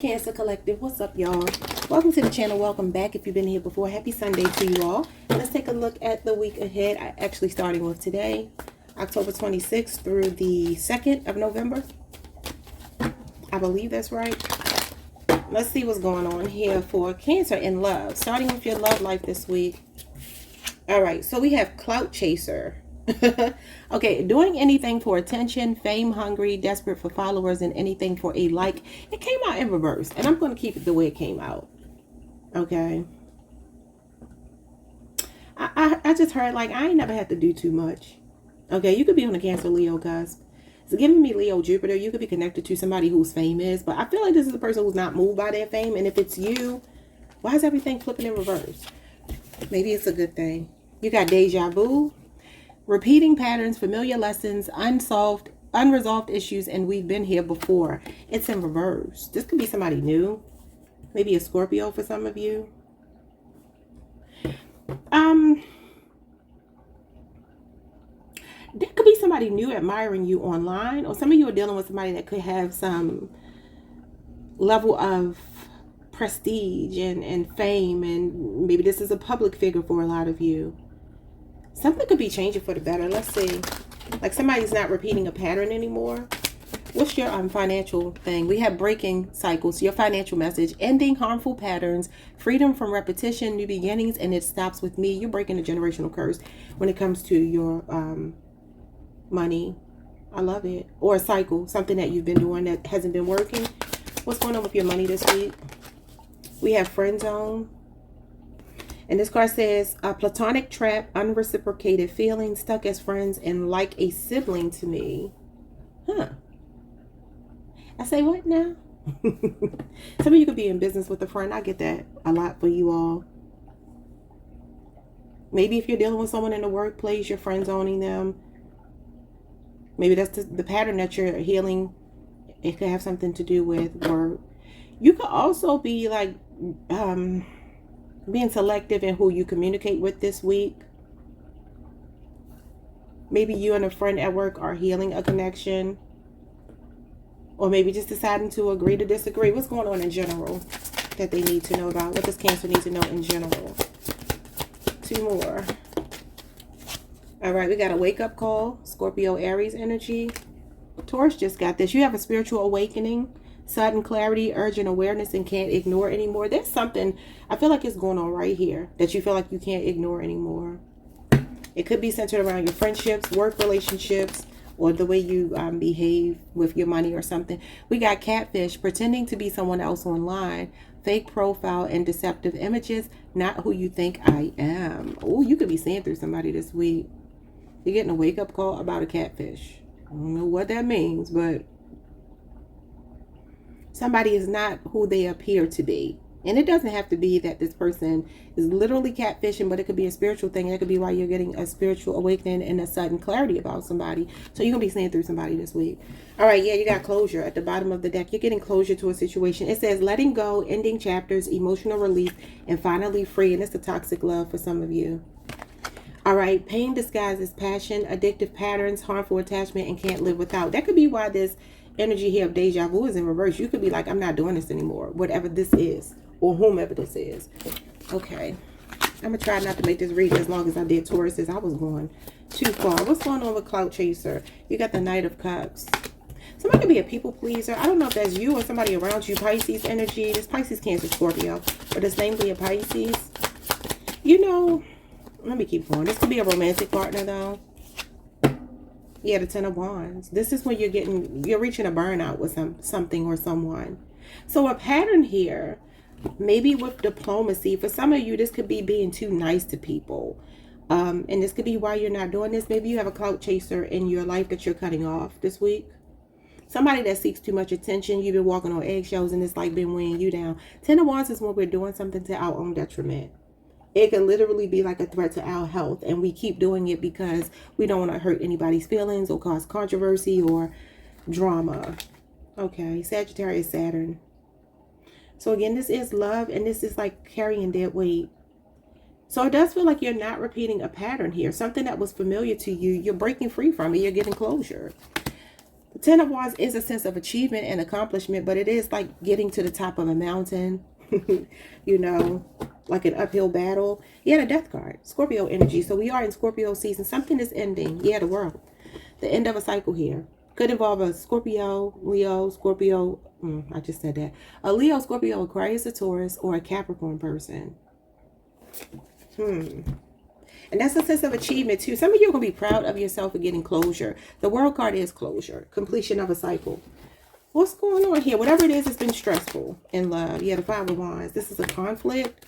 Cancer Collective, what's up, y'all? Welcome to the channel. Welcome back if you've been here before. Happy Sunday to you all. Let's take a look at the week ahead. Actually starting with today, October 26th through the 2nd of November. I believe that's right. Let's see what's going on here for Cancer in love. Starting with your love life this week. All right, so we have Clout Chaser. Okay, doing anything for attention, fame hungry, desperate for followers, and anything for a like. It came out in reverse, and I'm going to keep it the way it came out. Okay. I just heard, like, I ain't never had to do too much. Okay, you could be on the Cancer Leo cusp. It's giving me Leo Jupiter. You could be connected to somebody whose fame is, but I feel like this is a person who's not moved by their fame. And if it's you, why is everything flipping in reverse? Maybe it's a good thing. You got deja vu. Repeating patterns, familiar lessons, unresolved issues, and we've been here before. It's in reverse. This could be somebody new. Maybe a Scorpio for some of you. There could be somebody new admiring you online, or some of you are dealing with somebody that could have some level of prestige and fame, and maybe this is a public figure for a lot of you. Something could be changing for the better. Let's see. Like somebody's not repeating a pattern anymore. What's your financial thing? We have breaking cycles. Your financial message. Ending harmful patterns. Freedom from repetition. New beginnings. And it stops with me. You're breaking a generational curse when it comes to your money. I love it. Or a cycle. Something that you've been doing that hasn't been working. What's going on with your money this week? We have friend zone. And this card says, a platonic trap, unreciprocated feelings, stuck as friends, and like a sibling to me. Huh. I say, what now? Some of you could be in business with a friend. I get that a lot for you all. Maybe if you're dealing with someone in the workplace, you're friend zoning them. Maybe that's the pattern that you're healing. It could have something to do with work. You could also be like, being selective in who you communicate with this week. Maybe you and a friend at work are healing a connection. Or maybe just deciding to agree to disagree. What's going on in general that they need to know about? What does Cancer need to know in general? Two more. All right, we got a wake-up call. Scorpio, Aries energy. Taurus just got this. You have a spiritual awakening. Sudden clarity, urgent awareness, and can't ignore anymore. There's something, I feel like it's going on right here that you feel like you can't ignore anymore. It could be centered around your friendships, work relationships, or the way you behave with your money or something. We got catfish, pretending to be someone else online, fake profile and deceptive images, not who you think I am. Oh, you could be seeing through somebody this week. You're getting a wake-up call about a catfish. I don't know what that means, but somebody is not who they appear to be. And it doesn't have to be that this person is literally catfishing, but it could be a spiritual thing. That could be why you're getting a spiritual awakening and a sudden clarity about somebody. So you're going to be seeing through somebody this week. All right, yeah, you got closure at the bottom of the deck. You're getting closure to a situation. It says letting go, ending chapters, emotional relief, and finally free. And it's the toxic love for some of you. All right, pain disguises passion, addictive patterns, harmful attachment, and can't live without. That could be why this energy here of deja vu is in reverse. You could be like, I'm not doing this anymore, whatever this is, or whomever this is. Okay, I'm gonna try not to make this reading as long as I did Taurus. I was going too far. What's going on with Clout Chaser? You got the Knight of Cups. Somebody could be a people pleaser. I don't know if that's you or somebody around you. Pisces energy. This Pisces, Cancer, Scorpio, but it's namely a Pisces. You know, let me keep going. This could be a romantic partner though. Yeah, the Ten of Wands. This is when you're reaching a burnout with something or someone. So a pattern here, maybe with diplomacy. For some of you, this could be being too nice to people. And this could be why you're not doing this. Maybe you have a clout chaser in your life that you're cutting off this week. Somebody that seeks too much attention. You've been walking on eggshells and it's like been weighing you down. Ten of Wands is when we're doing something to our own detriment. It can literally be like a threat to our health, and we keep doing it because we don't want to hurt anybody's feelings or cause controversy or drama. Okay, Sagittarius, Saturn. So again, this is love, and this is like carrying dead weight. So it does feel like you're not repeating a pattern here. Something that was familiar to you, you're breaking free from it. You're getting closure. The Ten of Wands is a sense of achievement and accomplishment, but it is like getting to the top of a mountain, you know, like an uphill battle. Yeah, the Death card, Scorpio energy. So we are in Scorpio season. Something is ending. Yeah, the world. The end of a cycle here. Could involve a Scorpio, Leo, Scorpio. I just said that. A Leo, Scorpio, Aquarius, a Taurus, or a Capricorn person. And that's a sense of achievement too. Some of you are going to be proud of yourself for getting closure. The World card is closure, completion of a cycle. What's going on here? Whatever it is, it's been stressful in love. Yeah, the Five of Wands. This is a conflict.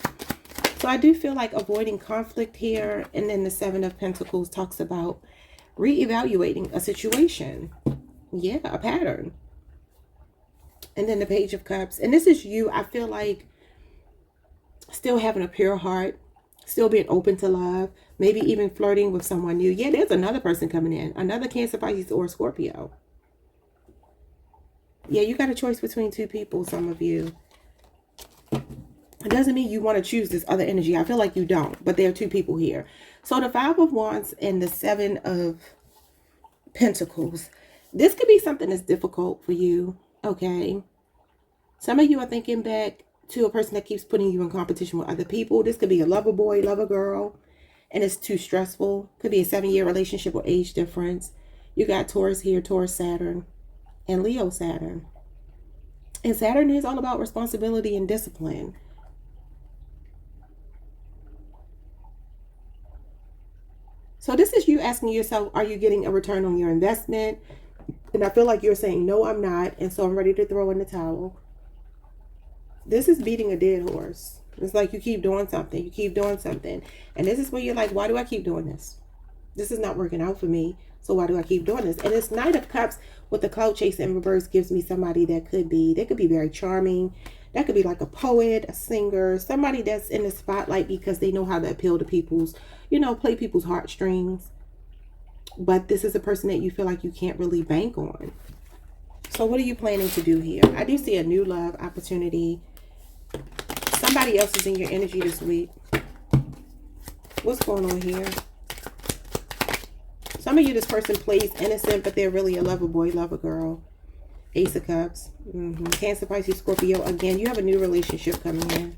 So I do feel like avoiding conflict here. And then the Seven of Pentacles talks about reevaluating a situation. Yeah, a pattern. And then the Page of Cups. And this is you. I feel like still having a pure heart. Still being open to love. Maybe even flirting with someone new. Yeah, there's another person coming in. Another Cancer, Pisces, or Scorpio. Yeah, you got a choice between two people, some of you. It doesn't mean you want to choose this other energy. I feel like you don't. But there are two people here. So the Five of Wands and the Seven of Pentacles. This could be something that's difficult for you. Okay. Some of you are thinking back to a person that keeps putting you in competition with other people. This could be a lover boy, lover girl, and it's too stressful. Could be a 7-year relationship or age difference. You got Taurus here, Taurus Saturn, and Leo Saturn. And Saturn is all about responsibility and discipline. So this is you asking yourself, are you getting a return on your investment? And I feel like you're saying, no, I'm not. And so I'm ready to throw in the towel. This is beating a dead horse. It's like you keep doing something. You keep doing something. And this is where you're like, why do I keep doing this? This is not working out for me. So why do I keep doing this? And this Knight of Cups with the cloud chase in reverse gives me somebody that could be, they could be very charming. That could be like a poet, a singer, somebody that's in the spotlight because they know how to appeal to people's, you know, play people's heartstrings. But this is a person that you feel like you can't really bank on. So what are you planning to do here? I do see a new love opportunity. Somebody else is in your energy this week. What's going on here? Some of you, this person plays innocent, but they're really a lover boy, lover girl. Ace of Cups. Cancer, Pisces, Scorpio. Again, you have a new relationship coming in.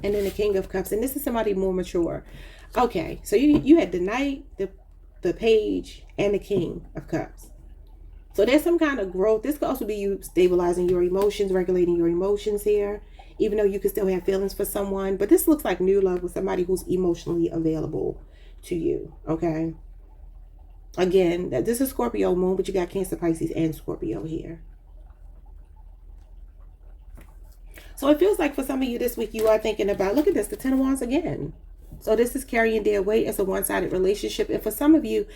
And then the King of Cups. And this is somebody more mature. Okay, so you had the Knight, the Page, and the King of Cups. So there's some kind of growth. This could also be you stabilizing your emotions, regulating your emotions here. Even though you could still have feelings for someone. But this looks like new love with somebody who's emotionally available to you. Okay. Again, this is Scorpio moon, but you got Cancer, Pisces, and Scorpio here. So it feels like for some of you this week, you are thinking about, look at this, the Ten of Wands again. So this is carrying their weight as a one-sided relationship. And for some of you,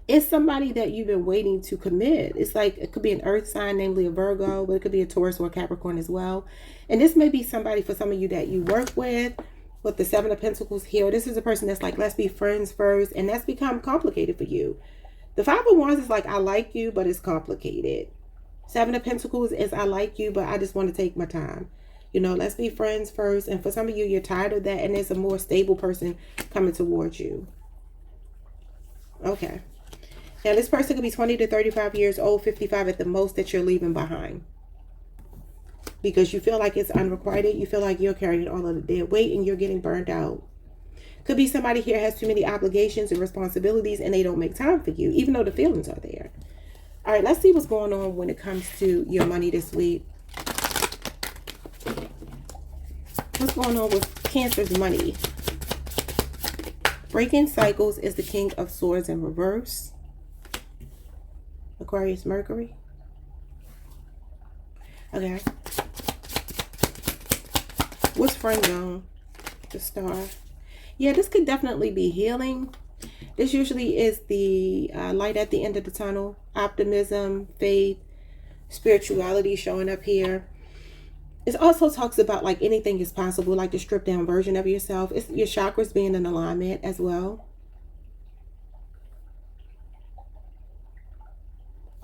it's somebody that you've been waiting to commit. It's like, it could be an earth sign, namely a Virgo, but it could be a Taurus or a Capricorn as well. And this may be somebody for some of you that you work with the Seven of Pentacles here. This is a person that's like, let's be friends first. And that's become complicated for you. The Five of Wands is like, I like you, but it's complicated. Seven of Pentacles is, I like you, but I just want to take my time. You know, let's be friends first. And for some of you, you're tired of that. And there's a more stable person coming towards you. Okay. Now, this person could be 20 to 35 years old, 55 at the most, that you're leaving behind. Because you feel like it's unrequited. You feel like you're carrying all of the dead weight and you're getting burned out. Could be somebody here has too many obligations and responsibilities and they don't make time for you, even though the feelings are there. All right, let's see what's going on when it comes to your money this week. What's going on with Cancer's money? Breaking cycles is the King of Swords in reverse. Aquarius, Mercury. Okay. What's friend zone? The Star. Yeah, this could definitely be healing. This usually is the light at the end of the tunnel. Optimism, faith, spirituality showing up here. It also talks about like anything is possible, like the stripped down version of yourself. It's your chakras being in alignment as well.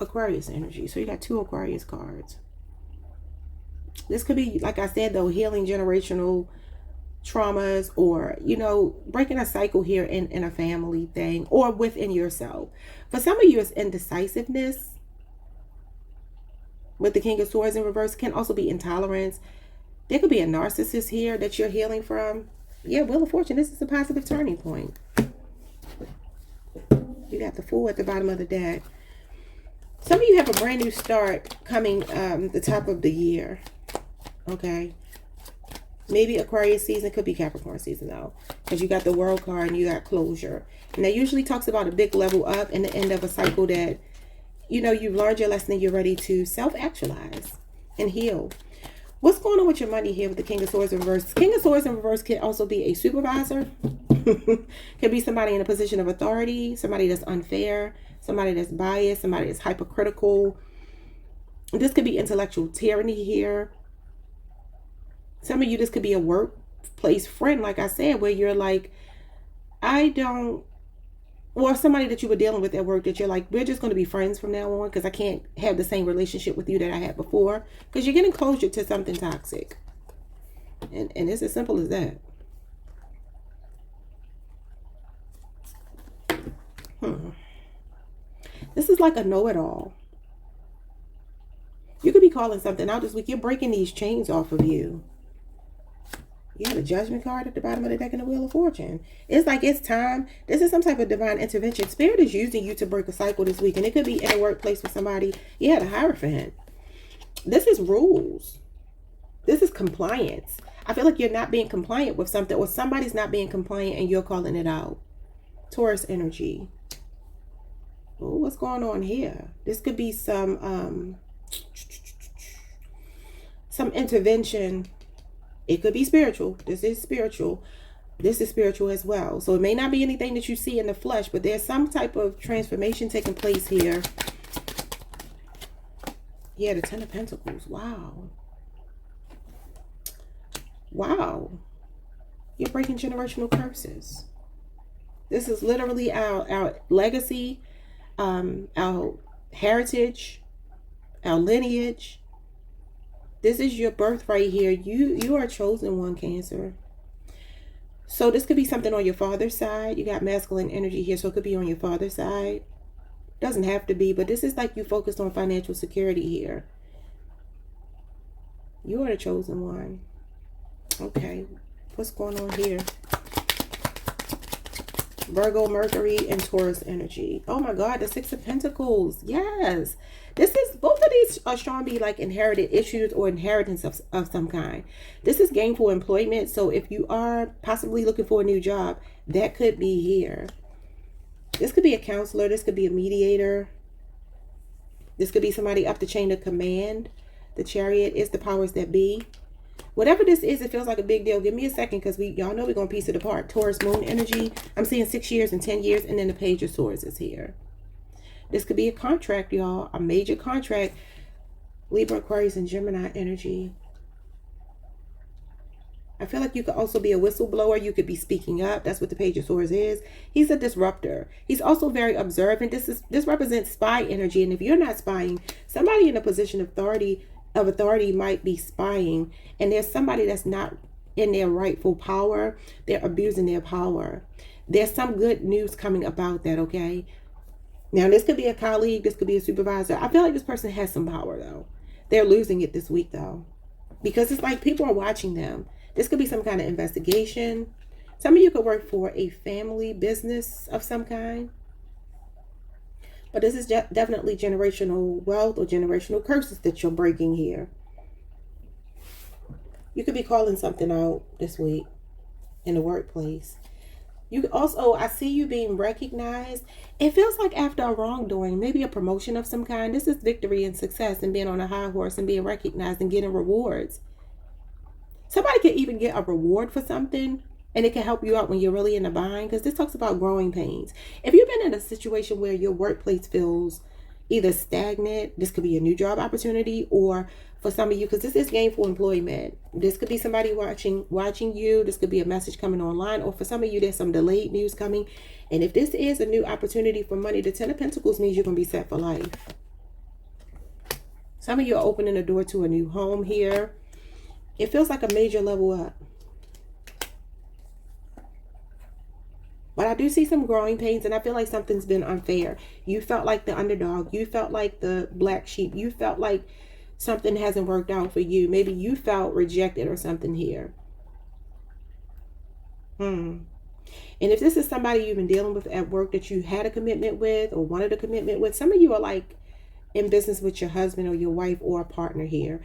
Aquarius energy. So you got 2 Aquarius cards. This could be, like I said, though, healing generational traumas, or, you know, breaking a cycle here in a family thing or within yourself. For some of you, it's indecisiveness. with the King of Swords in reverse. Can also be intolerance. There could be a narcissist here that you're healing from. Yeah, Wheel of Fortune. This is a positive turning point. You got the Fool at the bottom of the deck. Some of you have a brand new start coming the top of the year. Okay. Maybe Aquarius season, could be Capricorn season though. Because you got the World card and you got closure. And that usually talks about a big level up and the end of a cycle that, you know, you've learned your lesson and you're ready to self-actualize and heal. What's going on with your money here with the King of Swords in reverse? King of Swords in reverse can also be a supervisor. Could be somebody in a position of authority, somebody that's unfair, somebody that's biased, somebody that's hypercritical. This could be intellectual tyranny here. Some of you, this could be a workplace friend, like I said, where you're like, or somebody that you were dealing with at work that you're like, we're just going to be friends from now on because I can't have the same relationship with you that I had before, because you're getting closure to something toxic. And it's as simple as that. This is like a know-it-all. You could be calling something out this week. You're breaking these chains off of you. You have a Judgment card at the bottom of the deck and the Wheel of Fortune. It's like it's time. This is some type of divine intervention. Spirit is using you to break a cycle this week. And it could be in a workplace with somebody. You had a Hierophant. This is rules. This is compliance. I feel like you're not being compliant with something, or somebody's not being compliant and you're calling it out. Taurus energy. Oh, what's going on here? This could be some intervention. It could be spiritual. This is spiritual. This is spiritual as well. So it may not be anything that you see in the flesh, but there's some type of transformation taking place here. Yeah, the Ten of Pentacles. Wow. Wow. You're breaking generational curses. This is literally our legacy, our heritage, our lineage. This is your birthright here. You are a chosen one, Cancer. So this could be something on your father's side. You got masculine energy here, so it could be on your father's side. Doesn't have to be, but this is like you focused on financial security here. You are the chosen one. Okay, what's going on here? Virgo, Mercury, and Taurus energy. Oh my God, the Six of Pentacles. Yes. This is, both of these are showing me like inherited issues or inheritance of some kind. This is gainful employment. So if you are possibly looking for a new job, that could be here. This could be a counselor. This could be a mediator. This could be somebody up the chain of command. The Chariot is the powers that be. Whatever this is, it feels like a big deal. Give me a second, because y'all know we're going to piece it apart. Taurus moon energy. I'm seeing 6 years and 10 years. And then the Page of Swords is here. This could be a contract, y'all. A major contract. Libra, Aquarius, and Gemini energy. I feel like you could also be a whistleblower. You could be speaking up. That's what the Page of Swords is. He's a disruptor. He's also very observant. This represents spy energy. And if you're not spying, somebody in a position of authority might be spying. And there's somebody that's not in their rightful power. They're abusing their power. There's some good news coming about that, okay? Now, this could be a colleague. This could be a supervisor. I feel like this person has some power, though. They're losing it this week, though. Because it's like people are watching them. This could be some kind of investigation. Some of you could work for a family business of some kind. But this is definitely generational wealth or generational curses that you're breaking here. You could be calling something out this week in the workplace. You also, I see you being recognized. It feels like after a wrongdoing, maybe a promotion of some kind. This is victory and success and being on a high horse and being recognized and getting rewards. Somebody could even get a reward for something, and it can help you out when you're really in a bind, because this talks about growing pains. If you've been in a situation where your workplace feels either stagnant, this could be a new job opportunity, or for some of you, because this is gainful employment. This could be somebody watching you. This could be a message coming online, or for some of you, there's some delayed news coming. And if this is a new opportunity for money, the Ten of Pentacles means you're going to be set for life. Some of you are opening the door to a new home here. It feels like a major level up. But I do see some growing pains, and I feel like something's been unfair. You felt like the underdog. You felt like the black sheep. You felt like something hasn't worked out for you. Maybe you felt rejected or something here. And if this is somebody you've been dealing with at work that you had a commitment with or wanted a commitment with, some of you are like in business with your husband or your wife or a partner here.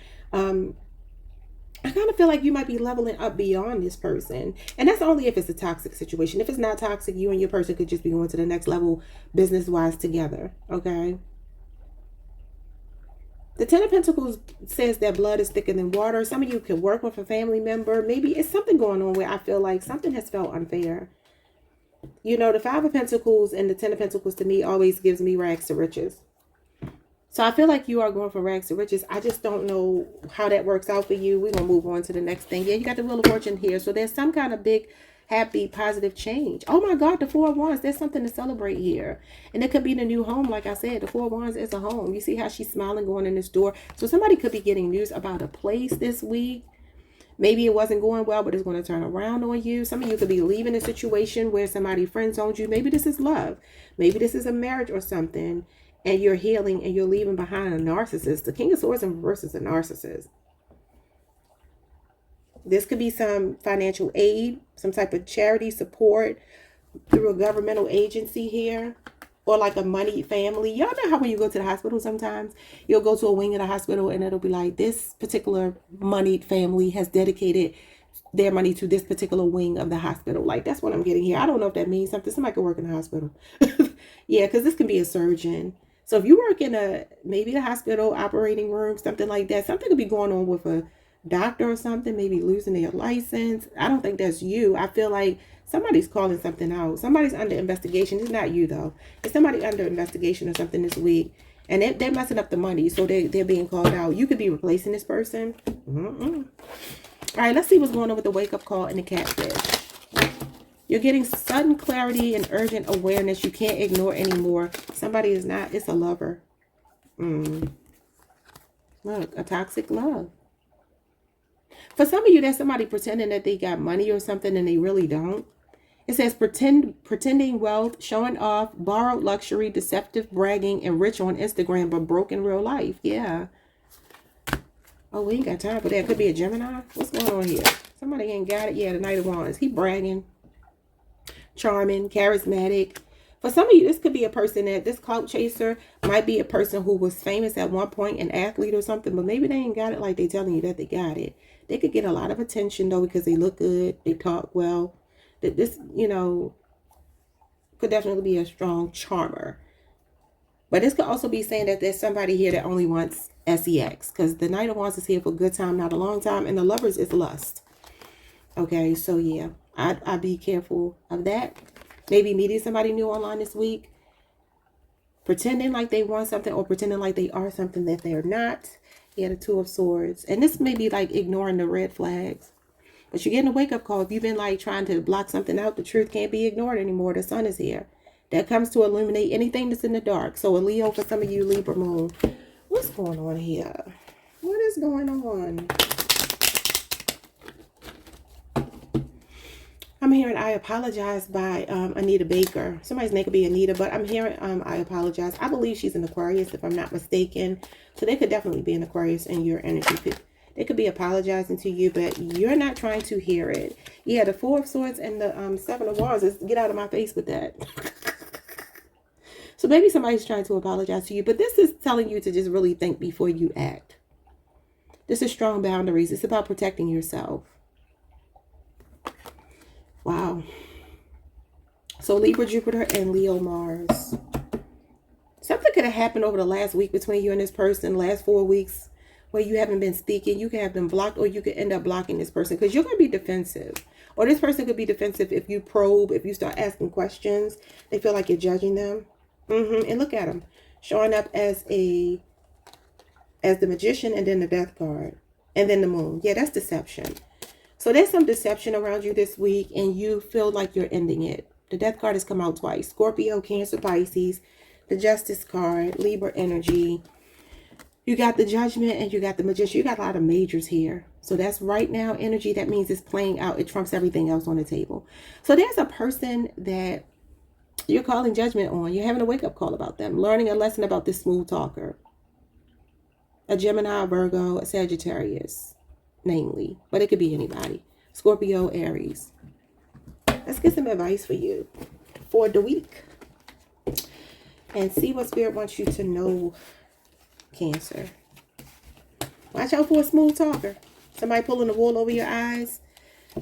I kind of feel like you might be leveling up beyond this person. And that's only if it's a toxic situation. If it's not toxic, you and your person could just be going to the next level business-wise together. Okay? The Ten of Pentacles says that blood is thicker than water. Some of you could work with a family member. Maybe it's something going on where I feel like something has felt unfair. You know, the Five of Pentacles and the Ten of Pentacles to me always gives me rags to riches. So I feel like you are going from rags to riches. I just don't know how that works out for you. We're going to move on to the next thing. Yeah, you got the Wheel of Fortune here. So there's some kind of big, happy, positive change. Oh my God, the Four of Wands. There's something to celebrate here. And it could be the new home. Like I said, the Four of Wands is a home. You see how she's smiling going in this door. So somebody could be getting news about a place this week. Maybe it wasn't going well, but it's going to turn around on you. Some of you could be leaving a situation where somebody friend zoned you. Maybe this is love. Maybe this is a marriage or something. And you're healing and you're leaving behind a narcissist. The King of Swords in reverse is a narcissist. This could be some financial aid, some type of charity support through a governmental agency here. Or like a moneyed family. Y'all know how when you go to the hospital sometimes, you'll go to a wing of the hospital and it'll be like, this particular moneyed family has dedicated their money to this particular wing of the hospital. Like, that's what I'm getting here. I don't know if that means something. Somebody could work in the hospital. Yeah, because this can be a surgeon. So if you work in maybe the hospital operating room, something like that, something could be going on with a doctor or something, maybe losing their license. I don't think that's you. I feel like somebody's calling something out. Somebody's under investigation. It's not you, though. It's somebody under investigation or something this week. And they're messing up the money, so they're being called out. You could be replacing this person. All right, let's see what's going on with the wake-up call and the catfish. You're getting sudden clarity and urgent awareness you can't ignore anymore. Somebody is not. It's a lover. Look, a toxic love. For some of you, there's somebody pretending that they got money or something and they really don't. It says pretending wealth, showing off, borrowed luxury, deceptive bragging, and rich on Instagram, but broke in real life. Yeah. Oh, we ain't got time for that. Could be a Gemini. What's going on here? Somebody ain't got it. Yeah, the Knight of Wands. He bragging. Charming, charismatic. For some of you, this could be a person this clout chaser might be a person who was famous at one point, an athlete or something, but maybe they ain't got it like they telling you that they got it. They could get a lot of attention, though, because they look good, they talk well. That this, could definitely be a strong charmer. But this could also be saying that there's somebody here that only wants sex, because the Knight of Wands is here for a good time, not a long time, and the Lovers is lust. Okay, so yeah, I'd be careful of that. Maybe meeting somebody new online this week, pretending like they want something or pretending like they are something that they're not. Yeah, the Two of Swords. And this may be like ignoring the red flags. But you're getting a wake-up call. If you've been like trying to block something out, the truth can't be ignored anymore. The sun is here. That comes to illuminate anything that's in the dark. So a Leo for some of you, Libra moon. What's going on here? What is going on? I'm hearing I apologize by Anita Baker. Somebody's name could be Anita, but I'm hearing I apologize. I believe she's an Aquarius, if I'm not mistaken. So they could definitely be an Aquarius in your energy. They could be apologizing to you, but you're not trying to hear it. Yeah, the Four of Swords and the Seven of Wands is get out of my face with that. So maybe somebody's trying to apologize to you, but this is telling you to just really think before you act. This is strong boundaries. It's about protecting yourself. Wow. So Libra, Jupiter, and Leo, Mars. Something could have happened over the last week between you and this person, last 4 weeks, where you haven't been speaking. You can have them blocked, or you could end up blocking this person because you're going to be defensive. Or this person could be defensive if you probe, if you start asking questions. They feel like you're judging them. And look at them. Showing up as the Magician and then the Death card. And then the Moon. Yeah, that's deception. So there's some deception around you this week, and you feel like you're ending it. The Death card has come out twice. Scorpio, Cancer, Pisces. The Justice card, Libra energy. You got the Judgment and you got the Magician. You got a lot of majors here. So that's right now energy. That means it's playing out. It trumps everything else on the table. So there's a person that you're calling judgment on. You're having a wake-up call about them. Learning a lesson about this smooth talker. a Gemini, a Virgo, a Sagittarius, namely. But it could be anybody. Scorpio, Aries. Let's get some advice for you for the week. And see what Spirit wants you to know, Cancer. Watch out for a smooth talker. Somebody pulling the wool over your eyes.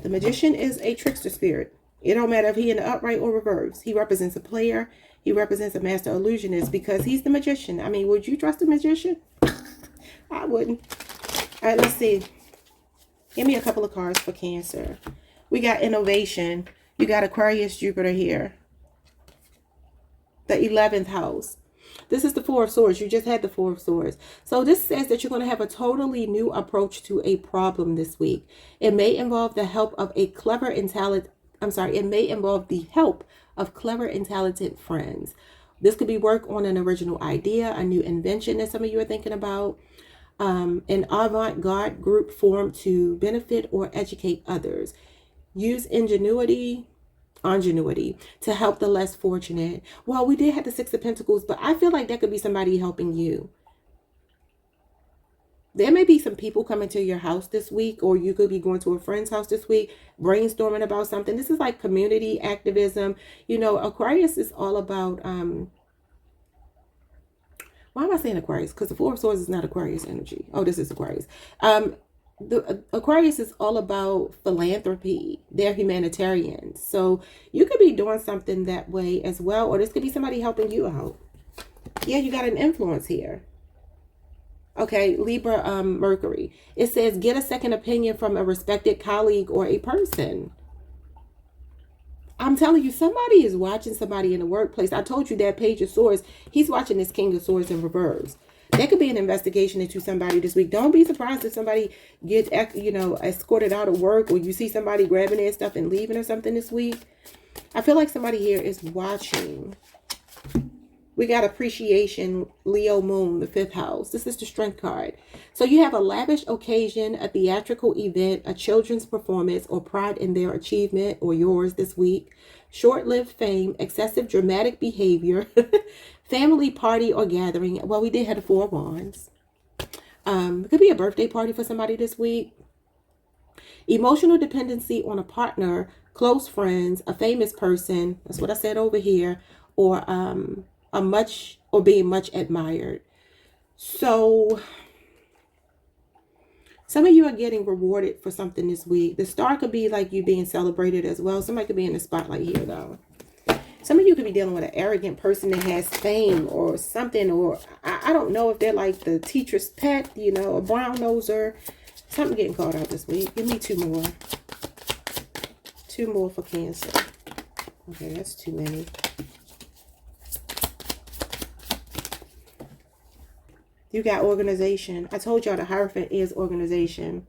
The Magician is a trickster spirit. It don't matter if he in the upright or reverse. He represents a player. He represents a master illusionist because he's the magician. I mean, would you trust a magician? I wouldn't. All right, let's see. Give me a couple of cards for Cancer. We got innovation. You got Aquarius, Jupiter here. The 11th house. This is the Four of Swords. You just had the Four of Swords. So this says that you're going to have a totally new approach to a problem this week. It may involve the help of a clever and talented, it may involve the help of clever and talented friends. This could be work on an original idea, a new invention that some of you are thinking about, an avant-garde group formed to benefit or educate others. Use ingenuity to help the less fortunate. Well, we did have the Six of Pentacles, but I feel like that could be somebody helping you. There may be some people coming to your house this week, or you could be going to a friend's house this week, brainstorming about something. This is like community activism. You know, Aquarius is all about, why am I saying Aquarius? Because the Four of Swords is not Aquarius energy. Oh, this is Aquarius. The Aquarius is all about philanthropy. They're humanitarians. So you could be doing something that way as well, or this could be somebody helping you out. Yeah, you got an influence here. Okay, Libra, Mercury. It says get a second opinion from a respected colleague or a person. I'm telling you, somebody is watching somebody in the workplace. I told you that Page of Swords, he's watching this King of Swords in reverse. That could be an investigation into somebody this week. Don't be surprised if somebody gets, escorted out of work, or you see somebody grabbing their stuff and leaving or something this week. I feel like somebody here is watching. We got appreciation, Leo Moon, the 5th house. This is the Strength card. So you have a lavish occasion, a theatrical event, a children's performance, or pride in their achievement or yours this week. Short-lived fame, excessive dramatic behavior, family party or gathering. Well, we did have the Four of Wands. It could be a birthday party for somebody this week. Emotional dependency on a partner, close friends, a famous person. That's what I said over here. Or being much admired. So some of you are getting rewarded for something this week. The star could be like you being celebrated as well. Somebody could be in the spotlight here though. Some of you could be dealing with an arrogant person that has fame or something, or I don't know if they're like the teacher's pet, a brown noser. Something getting called out this week. Give me two more. Two more for Cancer. Okay, that's too many. You got organization. I told y'all the Hierophant is organization.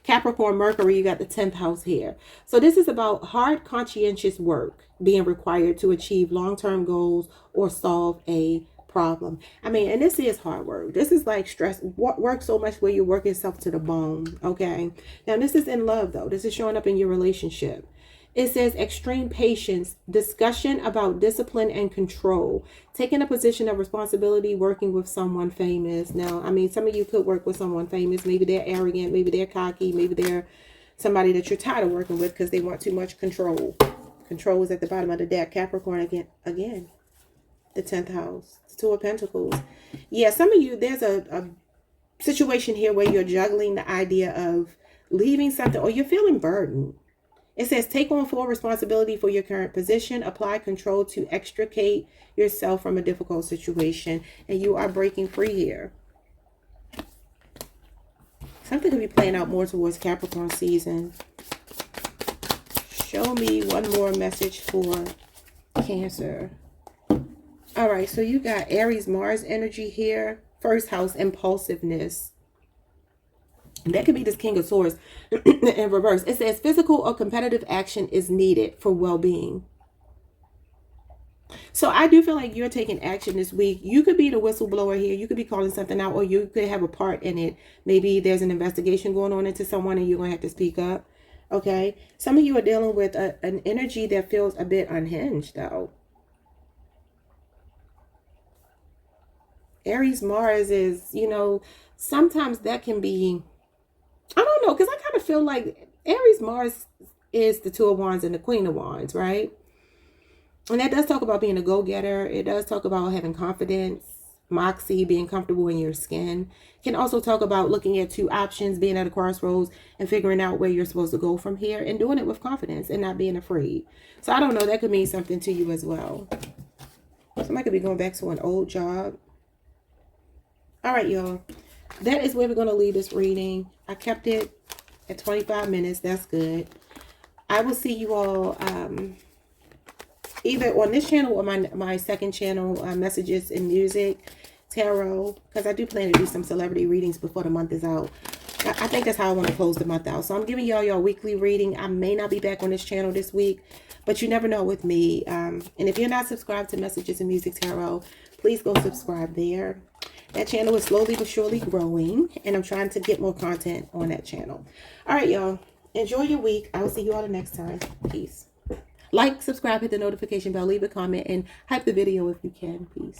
Capricorn, Mercury, you got the 10th house here. So this is about hard, conscientious work being required to achieve long-term goals or solve a problem. I mean, and this is hard work. This is like stress. Work so much where you work yourself to the bone. Okay. Now, this is in love, though. This is showing up in your relationship. It says extreme patience, discussion about discipline and control, taking a position of responsibility, working with someone famous. Now, I mean, some of you could work with someone famous. Maybe they're arrogant. Maybe they're cocky. Maybe they're somebody that you're tired of working with because they want too much control. Control is at the bottom of the deck. Capricorn again. The 10th house. The 2 of Pentacles. Yeah, some of you, there's a situation here where you're juggling the idea of leaving something, or you're feeling burdened. It says, take on full responsibility for your current position. Apply control to extricate yourself from a difficult situation. And you are breaking free here. Something could be playing out more towards Capricorn season. Show me one more message for Cancer. All right, so you got Aries, Mars energy here. 1st house, impulsiveness. That could be this King of Swords in reverse. It says physical or competitive action is needed for well-being. So I do feel like you're taking action this week. You could be the whistleblower here. You could be calling something out, or you could have a part in it. Maybe there's an investigation going on into someone and you're going to have to speak up. Okay. Some of you are dealing with an energy that feels a bit unhinged though. Aries Mars is, you know, sometimes that can be, I don't know, because I kind of feel like Aries Mars is the Two of Wands and the Queen of Wands, right? And that does talk about being a go-getter. It does talk about having confidence, moxie, being comfortable in your skin. It can also talk about looking at two options, being at a crossroads and figuring out where you're supposed to go from here and doing it with confidence and not being afraid. So I don't know, that could mean something to you as well. Somebody could be going back to an old job. All right, y'all. That is where we're going to leave this reading. I kept it at 25 minutes. That's good. I will see you all either on this channel or my second channel, Messages in Music Tarot, because I do plan to do some celebrity readings before the month is out. I think that's how I want to close the month out. So I'm giving y'all your weekly reading. I may not be back on this channel this week, but you never know with me. And if you're not subscribed to Messages in Music Tarot, please go subscribe there. That channel is slowly but surely growing, and I'm trying to get more content on that channel. All right, y'all. Enjoy your week. I will see you all the next time. Peace. Like, subscribe, hit the notification bell, leave a comment, and hype the video if you can. Peace.